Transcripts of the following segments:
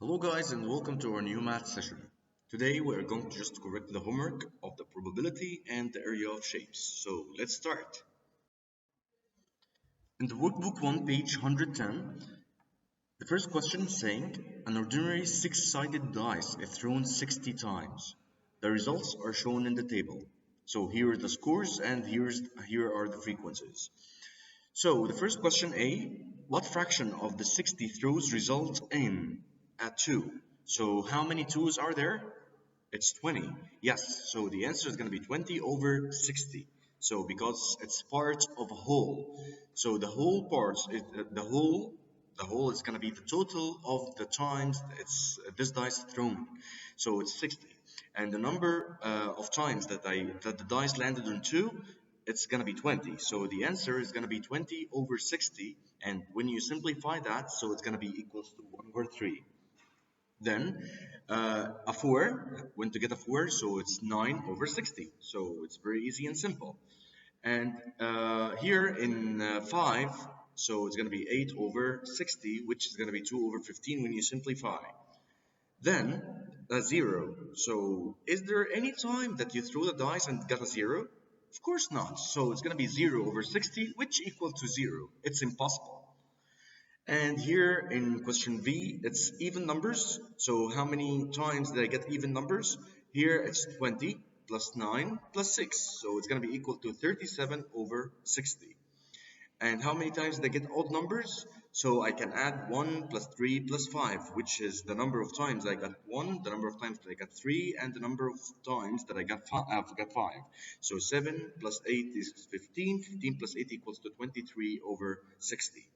Hello guys and welcome to our new math session. Today we are going to just correct the homework of the probability and the area of shapes. So let's start. In the workbook 1 page 110, the first question is saying an ordinary 6-sided dice is thrown 60 times. The results are shown in the table. So here are the scores and here are the frequencies. So the first question A, what fraction of the 60 throws result in a 2? So how many 2's are there? It's 20. Yes, so the answer is going to be 20 over 60. So because it's part of a whole. So the whole part is the whole is going to be the total of the times this dice thrown. So it's 60. And the number of times that the dice landed on 2, it's going to be 20. So the answer is going to be 20 over 60. And when you simplify that, so it's going to be equals to 1 over 3. Then a 4, when to get a 4, so it's 9 over 60. So it's very easy and simple. And here in 5, so it's going to be 8 over 60, which is going to be 2 over 15 when you simplify. Then a 0. So is there any time that you throw the dice and get a 0? Of course not. So it's going to be 0 over 60, which equal to 0. It's impossible. And here in question B, it's even numbers. So how many times did I get even numbers? Here it's 20 plus 9 plus 6. So it's going to be equal to 37 over 60. And how many times did I get odd numbers? So I can add 1 plus 3 plus 5, which is the number of times I got 1, the number of times that I got 3, and the number of times that I got 5. So 7 plus 8 is 15. 15 plus 8 equals to 23 over 60.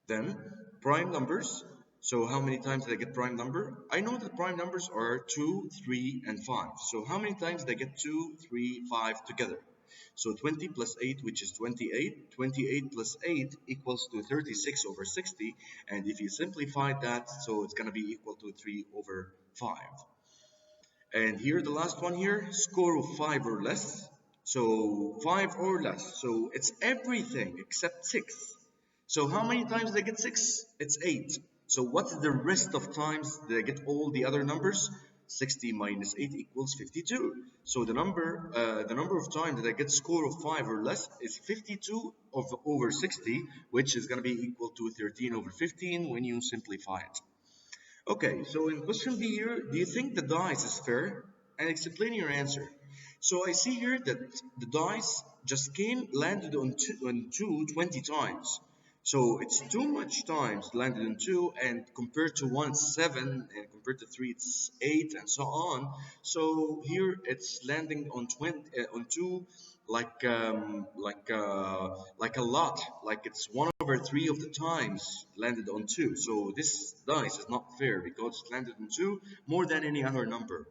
Then prime numbers. So how many times did I get prime number? I know that prime numbers are 2, 3, and 5. So how many times did I get 2, 3, 5 together? So 20 plus 8, which is 28. 28 plus 8 equals to 36 over 60. And if you simplify that, so it's going to be equal to 3 over 5. And here, the last one here, score of 5 or less. So 5 or less. So it's everything except 6. So how many times did I get 6? It's 8. So what's the rest of times that I get all the other numbers? 60 minus 8 equals 52. So the number of times that I get score of 5 or less is 52 over 60, which is going to be equal to 13 over 15 when you simplify it. Okay, so in question B here, do you think the dice is fair? And explain your answer. So I see here that the dice just landed on 2 20 times. So it's too much times landed on 2, and compared to 1 it's 7, and compared to 3 it's 8, and so on. So here it's landing on 2 like a lot, like it's 1 over 3 of the times landed on 2. So this dice is not fair because it landed on 2 more than any other number.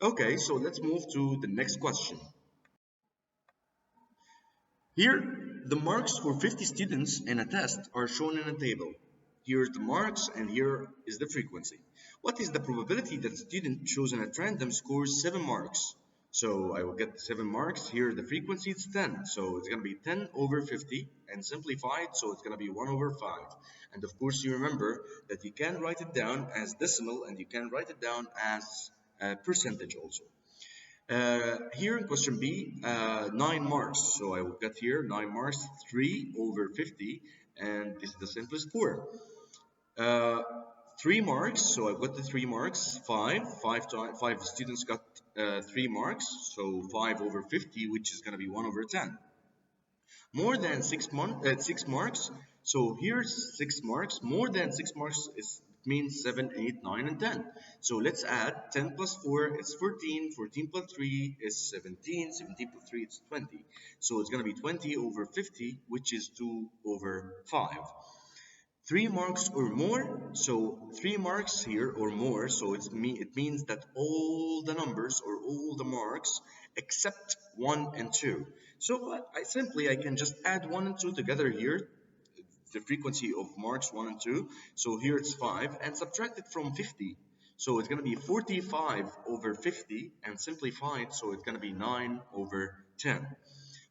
Okay, so let's move to the next question. Here, the marks for 50 students in a test are shown in a table. Here are the marks and here is the frequency. What is the probability that a student chosen at random scores 7 marks? So I will get 7 marks. Here the frequency is 10. So it's going to be 10 over 50 and simplified. So it's going to be 1 over 5. And of course you remember that you can write it down as decimal and you can write it down as percentage also. Here in question B, 9 marks. So I will get here 9 marks, 3 over 50, and this is the simplest form. 3 marks, so I've got the 3 marks, 5 students got 3 marks, so 5 over 50, which is going to be 1 over 10. More than 6 marks, so here's 6 marks, more than 6 marks means 7, 8, 9, and 10. So let's add 10 plus 4 is 14, 14 plus 3 is 17, 17 plus 3 is 20. So it's going to be 20 over 50, which is 2 over 5. 3 marks or more, so 3 marks here or more, so it means that all the numbers or all the marks except 1 and 2. So I can just add 1 and 2 together here, the frequency of marks 1 and 2. So here it's 5 and subtract it from 50. So it's going to be 45 over 50 and simplified, so it's going to be 9 over 10.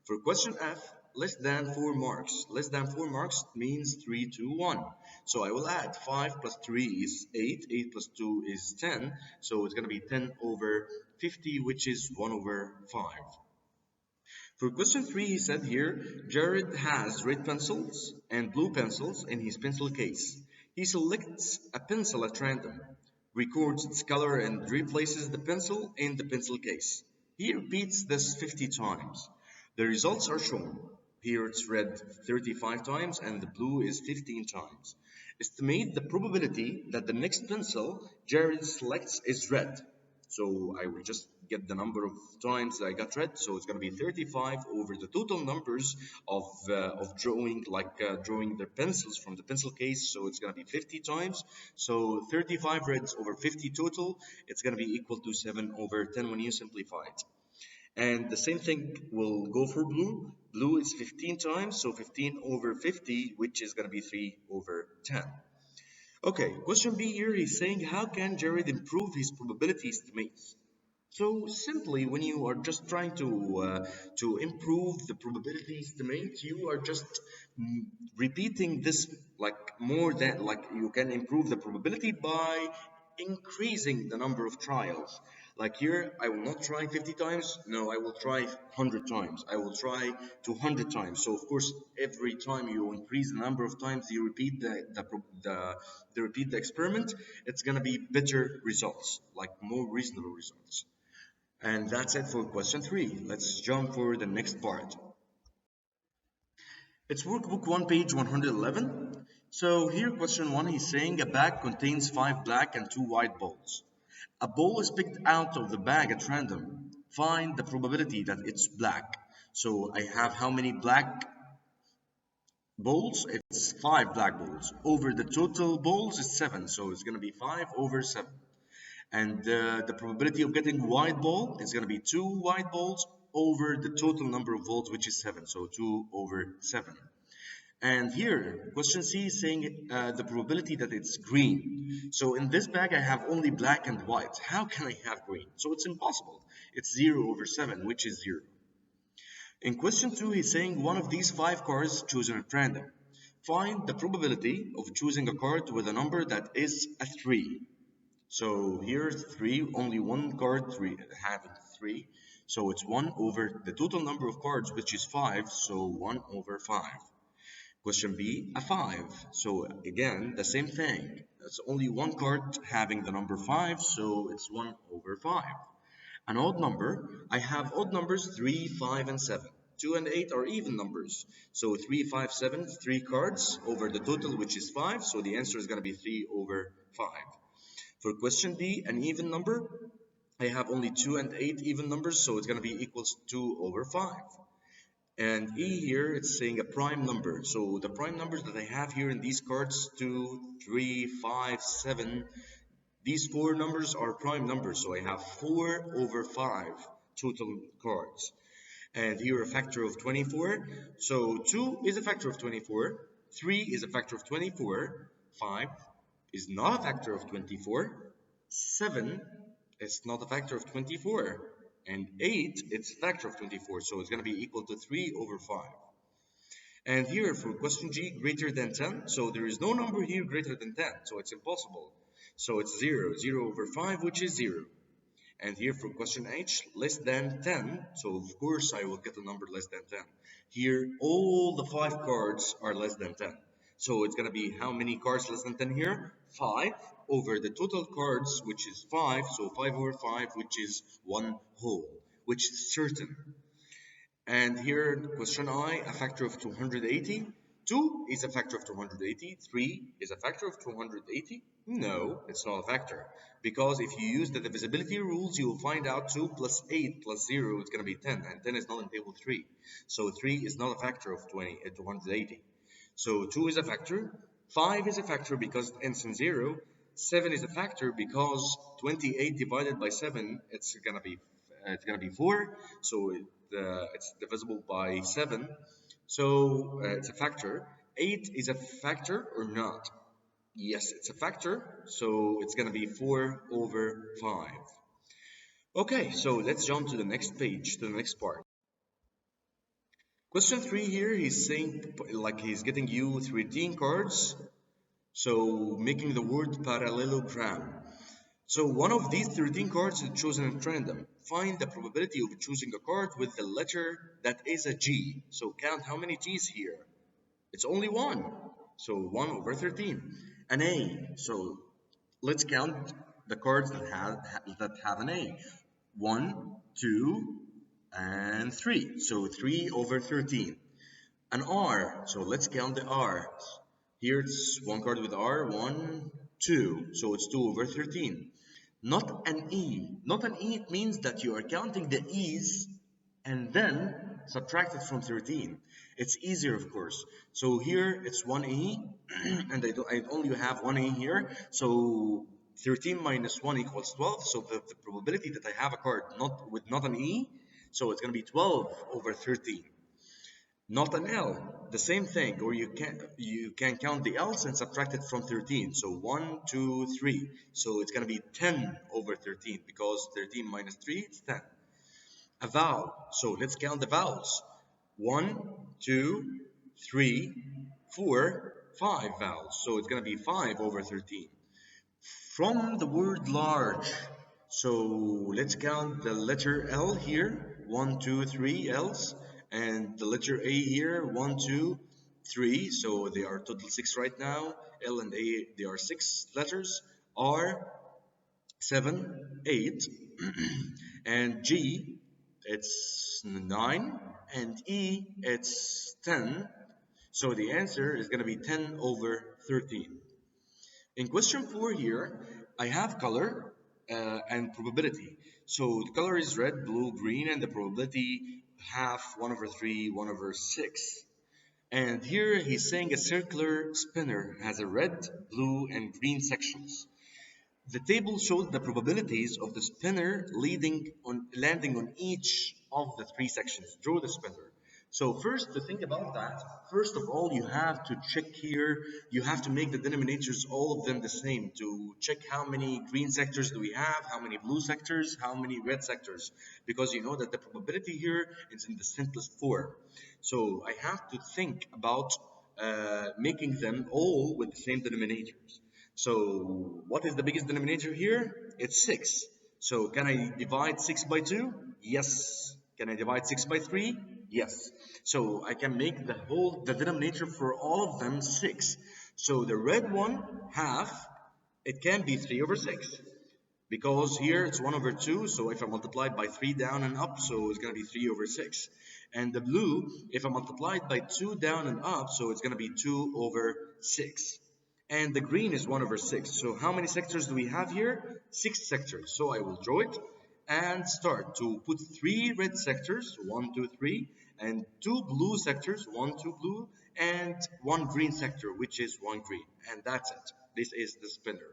For question F, less than 4 marks. Less than 4 marks means 3, 2, 1. So I will add 5 plus 3 is 8, 8 plus 2 is 10, so it's going to be 10 over 50, which is 1 over 5. For question 3, he said here, Jared has red pencils and blue pencils in his pencil case. He selects a pencil at random, records its color, and replaces the pencil in the pencil case. He repeats this 50 times. The results are shown. Here it's red 35 times and the blue is 15 times. Estimate the probability that the next pencil Jared selects is red. So I will just get the number of times I got red. So it's going to be 35 over the total numbers of drawing, drawing the pencils from the pencil case. So it's going to be 50 times. So 35 reds over 50 total. It's going to be equal to 7 over 10 when you simplify it. And the same thing will go for blue. Blue is 15 times, so 15 over 50, which is going to be 3 over 10. Okay, question B here is saying, how can Jared improve his probability estimates? So simply, when you are just trying to improve the probability estimate, you are just mm, repeating this like more than like you can improve the probability by increasing the number of trials. Like here, I will not try 50 times. No, I will try 100 times. I will try 200 times. So of course, every time you increase the number of times you repeat the experiment, it's gonna be better results, like more reasonable results. And that's it for question 3. Let's jump for the next part. It's workbook 1, page 111. So here, question 1, he's saying a bag contains 5 black and 2 white balls. A ball is picked out of the bag at random. Find the probability that it's black. So I have how many black balls? It's 5 black balls. Over the total balls is 7. So it's going to be 5 over 7. And the probability of getting white ball is going to be 2 white balls over the total number of balls, which is 7. So 2 over 7. And here, question C is saying the probability that it's green. So in this bag, I have only black and white. How can I have green? So it's impossible. It's 0 over 7, which is 0. In question 2, he's saying one of these 5 cards chosen at random. Find the probability of choosing a card with a number that is a 3. So here's 3, only one card having 3. So it's 1 over the total number of cards, which is 5. So 1 over 5. Question B, a 5. So again, the same thing. It's only one card having the number 5, so it's 1 over 5. An odd number, I have odd numbers 3, 5, and 7. 2 and 8 are even numbers. So 3, 5, 7, 3 cards over the total, which is 5. So the answer is going to be 3 over 5. For question D, an even number, I have only 2 and 8 even numbers, so it's going to be equals 2 over 5. And E here, it's saying a prime number. So the prime numbers that I have here in these cards, 2, 3, 5, 7, these 4 numbers are prime numbers. So I have 4 over 5 total cards. And here a factor of 24. So 2 is a factor of 24. 3 is a factor of 24. 5 is not a factor of 24. 7 is not a factor of 24. And 8, it's a factor of 24. So it's going to be equal to 3 over 5. And here for question G, greater than 10. So there is no number here greater than 10. So it's impossible. So it's 0. 0 over 5, which is 0. And here for question H, less than 10. So of course I will get a number less than 10. Here, all the 5 cards are less than 10. So it's going to be how many cards less than 10 here? 5 over the total cards, which is 5. So 5 over 5, which is 1 whole, which is certain. And here, question I, a factor of 280. 2 is a factor of 280. 3 is a factor of 280. No, it's not a factor. Because if you use the divisibility rules, you will find out 2 plus 8 plus 0 is going to be 10. And 10 is not in table 3. So 3 is not a factor of 280. So 2 is a factor. 5 is a factor because it ends in 0. 7 is a factor because 28 divided by 7, it's gonna be 4. So it's divisible by 7. So it's a factor. 8 is a factor or not? Yes, it's a factor. So it's gonna be 4 over 5. Okay, so let's jump to the next page, to the next part. Question 3 here, he's saying, like he's getting you 13 cards, so making the word parallelogram. So one of these 13 cards is chosen in random. Find the probability of choosing a card with the letter that is a G. So count how many G's here. It's only one. So 1 over 13. An A. So let's count the cards that have an A. 1, 2, and 3. So 3 over 13. An R. So let's count the R's. Here it's one card with R. 1, 2. So it's 2 over 13. Not an E. Not an E means that you are counting the E's and then subtract it from 13. It's easier, of course. So here it's 1E, and I only have 1E here. So 13 minus 1 equals 12. So the probability that I have a card not an E, so it's going to be 12 over 13. Not an L, the same thing, or you can count the L's and subtract it from 13. So 1, 2, 3. So it's gonna be 10 over 13 because 13 minus 3 is 10. A vowel. So let's count the vowels. 1, 2, 3, 4, 5 vowels. So it's gonna be 5 over 13. From the word large. So let's count the letter L here. 1, 2, 3 L's. And the letter A here. 1, 2, 3. So they are total 6 right now. L and A, they are 6 letters. R, 7, 8. And G, it's 9. And E, it's 10. So the answer is going to be 10 over 13. In question 4 here, I have color and probability. So the color is red, blue, green, and the probability half, 1 over 3, 1 over 6. And here he's saying a circular spinner has a red, blue, and green sections. The table shows the probabilities of the spinner landing on each of the 3 sections. Draw the spinner. So first, to think about that, first of all, you have to check here, you have to make the denominators, all of them the same, to check how many green sectors do we have, how many blue sectors, how many red sectors, because you know that the probability here is in the simplest form. So I have to think about making them all with the same denominators. So what is the biggest denominator here? It's 6. So can I divide 6 by 2? Yes. Can I divide 6 by 3? Yes. So I can make the denominator for all of them 6. So the red one, half, it can be 3 over 6. Because here it's 1 over 2, so if I multiply it by 3 down and up, so it's going to be 3 over 6. And the blue, if I multiply it by 2 down and up, so it's going to be 2 over 6. And the green is 1 over 6. So how many sectors do we have here? 6 sectors. So I will draw it and start to put 3 red sectors, 1, 2, 3, and 2 blue sectors, 1, 2 blue, and 1 green sector, which is 1 green. And that's it. This is the spinner.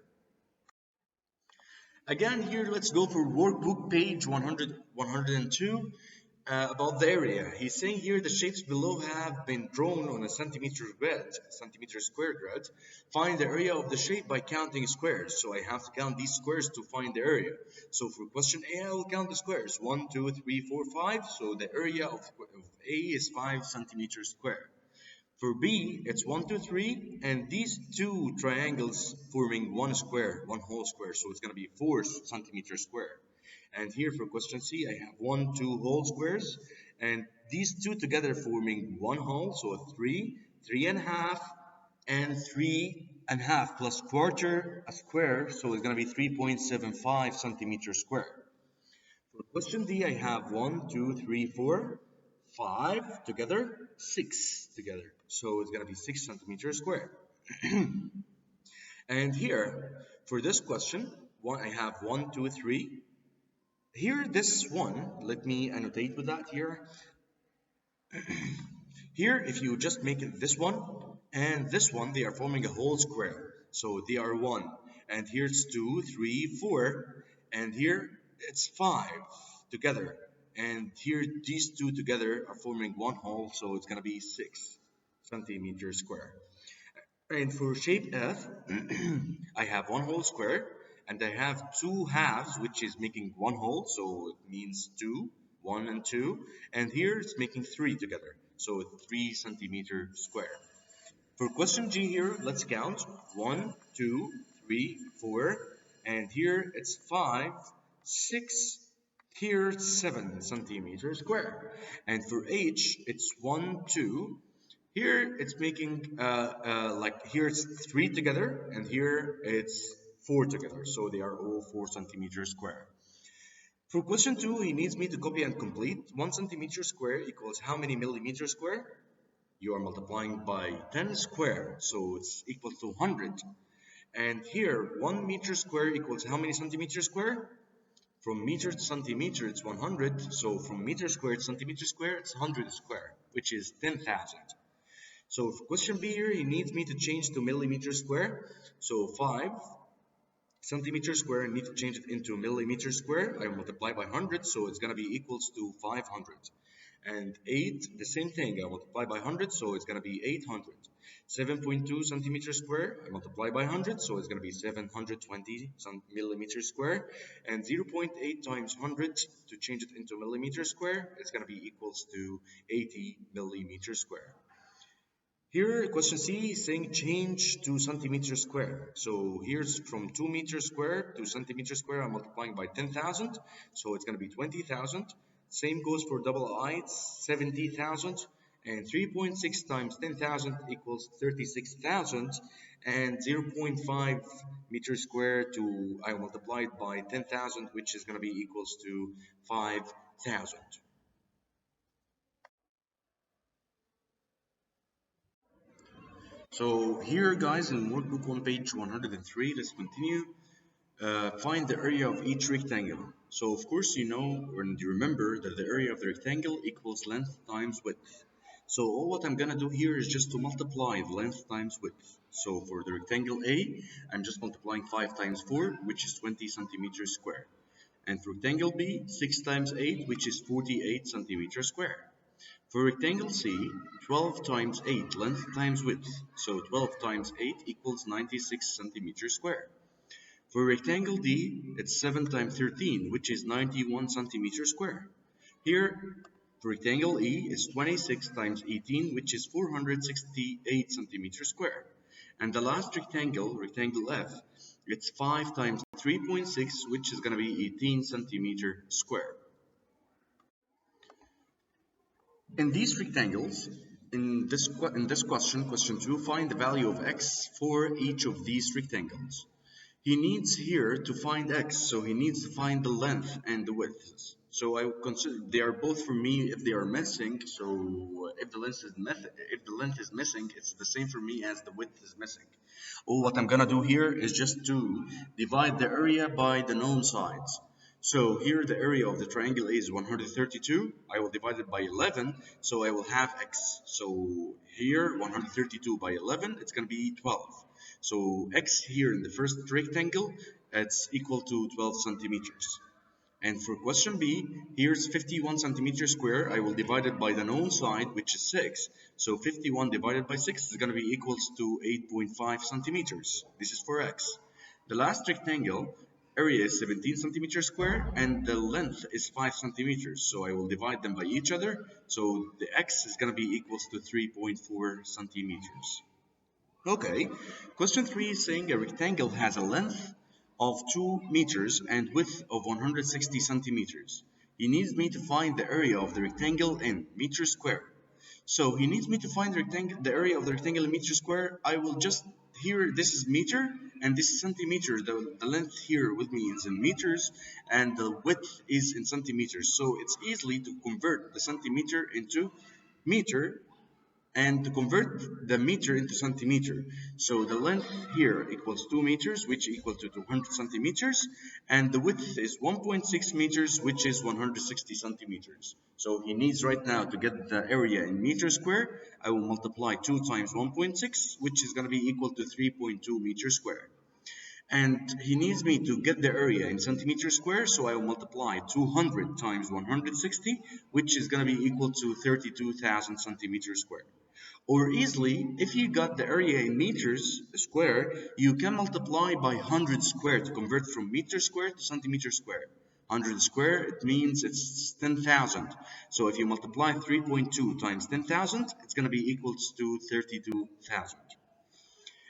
Again, here let's go for workbook page 102 about the area. He's saying here the shapes below have been drawn on a centimeter square grid. Find the area of the shape by counting squares. So I have to count these squares to find the area. So for question A, I will count the squares. 1, 2, 3, 4, 5. So the area of A is 5 centimeters square. For B, it's 1, 2, 3, and these two triangles forming one square, one whole square, so it's going to be 4 centimeters square. And here for question C, I have 1, 2 whole squares, and these two together forming one whole, so 3, 3 and a half, and 3 and a half plus quarter, a square, so it's going to be 3.75 centimeters square. For question D, I have 1, 2, 3, 4, 5 together, 6 together. So it's going to be 6 centimeters square. And here, for this question, I have 1, 2, 3. Here, this one, let me annotate with that here. Here, if you just make it this one and this one, they are forming a whole square. So they are 1. And here it's 2, 3, 4. And here it's 5 together. And here these two together are forming one whole, so it's going to be 6 centimeters square. And for shape F, I have one whole square, and I have 2 halves, which is making one whole, so it means 2, 1 and 2. And here it's making 3 together. so 3 centimeter square. For question G here, let's count. 1, 2, 3, 4, and here it's 5, 6, here it's 7 centimeters square. And for H, it's 1, 2. Here it's making, like here it's 3 together, and here it's 4 together. So they are all 4 centimeters square. For question 2, he needs me to copy and complete. 1 centimeter square equals how many millimeters square? You are multiplying by 10 square, so it's equal to 100. And here, 1 meter square equals how many centimeters square? From meter to centimeter, it's 100. So from meter square to centimeter square, it's 100 square, which is 10,000. So for question B here, he needs me to change to millimeter square. So 5 centimeter square, I need to change it into millimeter square. I multiply by 100, so it's going to be equals to 500. And 8, the same thing, I multiply by 100, so it's going to be 800. 7.2 centimeters square, I multiply by 100, so it's going to be 720 millimeters square. And 0.8 times 100 to change it into millimeters square, it's going to be equals to 80 millimeters square. Here, question C is saying change to centimeter square. So here's from 2 meters square to centimeter square, I'm multiplying by 10,000. So it's going to be 20,000. Same goes for double I, it's 70,000. And 3.6 times 10,000 equals 36,000. And 0.5 meters square to, I multiplied by 10,000, which is going to be equals to 5,000. So here, guys, in workbook on page 103, let's continue. Find the area of each rectangle. So of course you know and you remember that the area of the rectangle equals length times width. So all what I'm gonna do here is just to multiply the length times width. So for the rectangle A, I'm just multiplying 5 times 4, which is 20 centimeters square. And for rectangle B, 6 times 8, which is 48 centimeters square. For rectangle C, 12 times 8, length times width. So 12 times 8 equals 96 centimeters square. For rectangle D, it's 7 times 13, which is 91 centimeters square. Here, for rectangle E, is 26 times 18, which is 468 centimeters square. And the last rectangle, rectangle F, it's 5 times 3.6, which is going to be 18 centimeter square. In these rectangles, in this question, question 2, find the value of x for each of these rectangles. He needs here to find x, so he needs to find the length and the width. So I consider they are both for me if they are missing. So if the length is missing, it's the same for me as the width is missing. All what I'm gonna do here is just to divide the area by the known sides. So here the area of the triangle is 132. I will divide it by 11, so I will have x. So here 132 by 11, it's gonna be 12. So x here in the first rectangle, it's equal to 12 centimeters. And for question B, here's 51 centimeters square. I will divide it by the known side, which is 6. So 51 divided by 6 is going to be equals to 8.5 centimeters. This is for x. The last rectangle, area is 17 centimeters square, and the length is 5 centimeters. So I will divide them by each other. So the x is going to be equals to 3.4 centimeters. Okay, question 3 is saying a rectangle has a length of 2 meters and width of 160 centimeters. He needs me to find the area of the rectangle in meters square. So he needs me to find the area of the rectangle in meters square. I will just, here this is meter and this is centimeter. The length here with me is in meters and the width is in centimeters. So it's easily to convert the centimeter into meter and to convert the meter into centimeter. So the length here equals 2 meters, which equal to 200 centimeters, and the width is 1.6 meters, which is 160 centimeters. So he needs right now to get the area in meters square. I will multiply 2 times 1.6, which is going to be equal to 3.2 meters square. And he needs me to get the area in centimeters square, so I will multiply 200 times 160, which is going to be equal to 32,000 centimeters square. Or easily, if you got the area in meters square, you can multiply by 100 square to convert from meter square to centimeter square. 100 square, it means it's 10,000. So if you multiply 3.2 times 10,000, it's going to be equals to 32,000.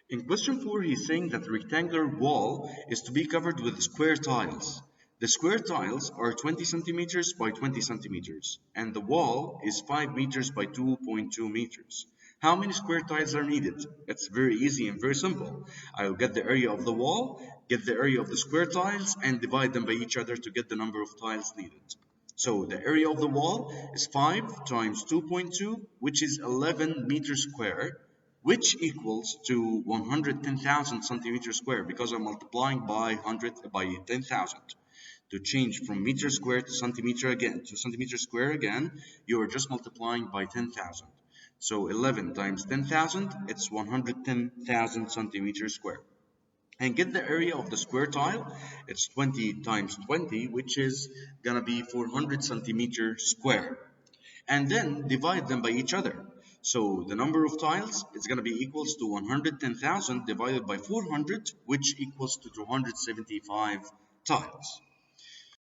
In question 4, he's saying that the rectangular wall is to be covered with square tiles. The square tiles are 20 centimeters by 20 centimeters, and the wall is 5 meters by 2.2 meters. How many square tiles are needed? It's very easy and very simple. I'll get the area of the wall, get the area of the square tiles, and divide them by each other to get the number of tiles needed. So the area of the wall is 5 times 2.2, which is 11 meters square, which equals to 110,000 centimeters square, because I'm multiplying by 100 by 10,000. To change from meter square to centimeter square again, you are just multiplying by 10,000. So 11 times 10,000, it's 110,000 centimeters square. And get the area of the square tile, it's 20 times 20, which is gonna be 400 centimeters square. And then divide them by each other. So the number of tiles is going to be equals to 110,000 divided by 400, which equals to 275 tiles.